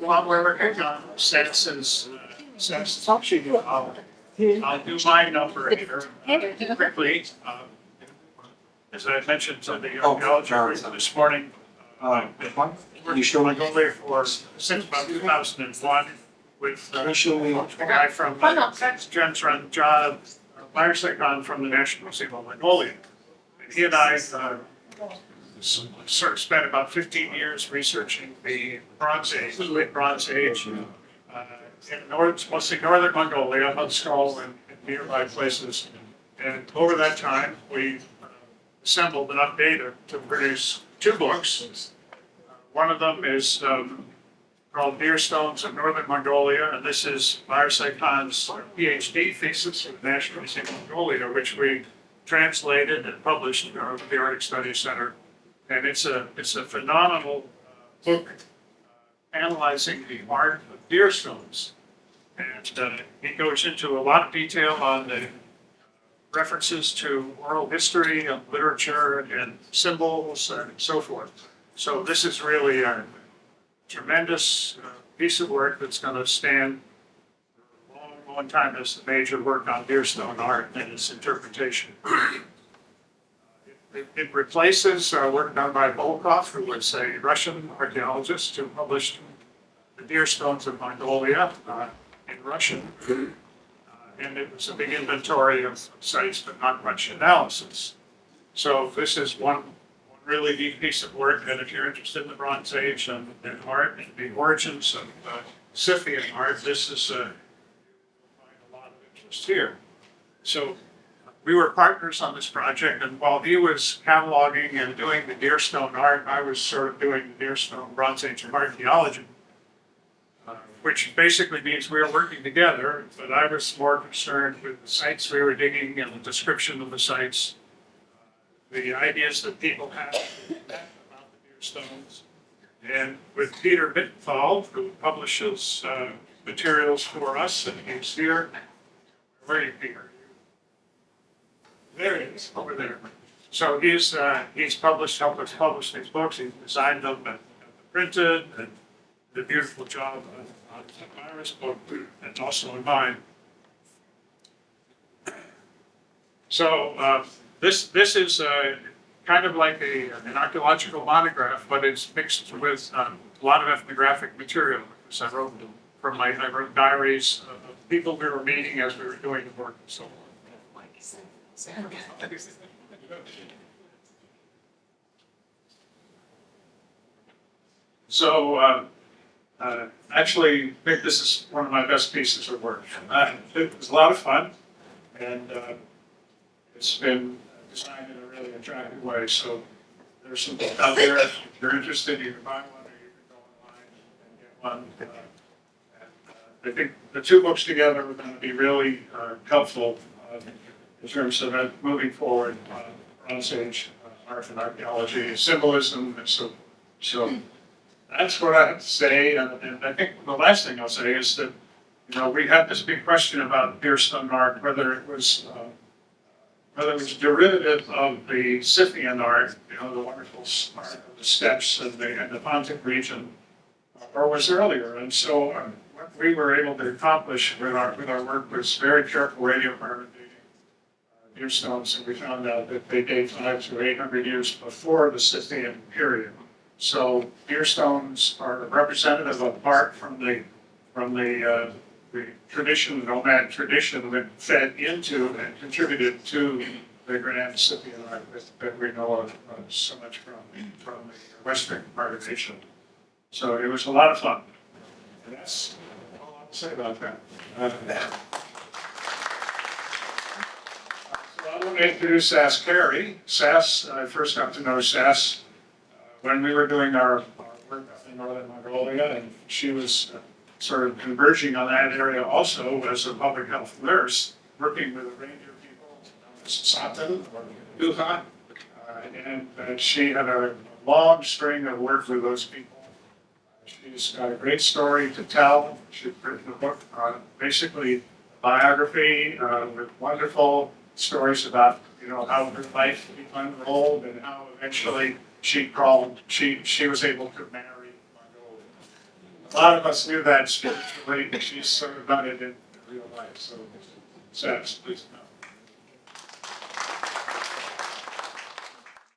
While we're working on census, I'll do my number here quickly. As I mentioned to the archaeology group this morning, I've been working in Mongolia since about 2001 with the guy from Jens Run Myersekon from the National Museum of Mongolia. And he and I sort of spent about 15 years researching the Bronze Age, the late Bronze Age, in mostly northern Mongolia, Hunskull and nearby places. And over that time, we assembled enough data to produce two books. One of them is called Deer Stones of Northern Mongolia, and this is Myersekon's PhD thesis for the National Museum of Mongolia, which we translated and published at the Arctic Studies Center. And it's a phenomenal book analyzing the art of deer stones. And it goes into a lot of detail on the references to oral history and literature and symbols and so forth. So this is really a tremendous piece of work that's going to stand for a long, long time as the major work on deer stone art and its interpretation. It replaces work done by Volkov, who was a Russian archaeologist who published the deer stones of Mongolia in Russian. And it was a big inventory of sites, but not much analysis. So this is one really neat piece of work, and if you're interested in the Bronze Age and art and the origins of Scythian art, this is you'll find a lot of interest here. So we were partners on this project, and while he was cataloging and doing the deer stone art, I was sort of doing the deer stone Bronze Age archaeology, which basically means we were working together, but I was more concerned with the sites we were digging and the description of the sites, the ideas that people have about the deer stones. And with Peter Bittenthal, who publishes materials for us, and he's here. Where are you, Peter? There he is, over there. So he's helped us publish these books. He's designed them and printed, and did a beautiful job on Myra's book and also in mine. So this is kind of like an archaeological monograph, but it's mixed with a lot of ethnographic material. Because I wrote diaries of people we were meeting as we were doing the work and so on. So actually, I think this is one of my best pieces of work. It was a lot of fun, and it's been designed in a really attractive way. So there's some books out there. If you're interested, you can buy one, or you can go online and get one. I think the two books together are going to be really helpful in terms of moving forward on Bronze Age art and archaeology, symbolism, and so that's what I have to say. And I think the last thing I'll say is that, we had this big question about deer stone art, whether it was derivative of the Scythian art, the wonderful art of the steppes and the Pontic region, or was earlier. And so what we were able to accomplish with our work was very careful radiocarbon dating deer stones, and we found out that they date 500 to 800 years before the Scythian period. So deer stones are representative of art from the tradition, the nomad tradition that fed into and contributed to the grand Scythian art that we know of so much from the western part of Asia. So it was a lot of fun. And that's all I have to say about that. So I want to introduce Sass Carey. Sass, I first got to know Sass when we were doing our work in northern Mongolia, and she was sort of converging on that area also as a public health nurse, working with a range of people known as Satan or Duha, and she had a long string of work with those people. She's got a great story to tell. She's written a book, basically a biography with wonderful stories about, you know, how her life unrolled and how eventually she was able to marry Mongolia. A lot of us knew that spiritually, but she's sort of done it in real life, so sad, please know.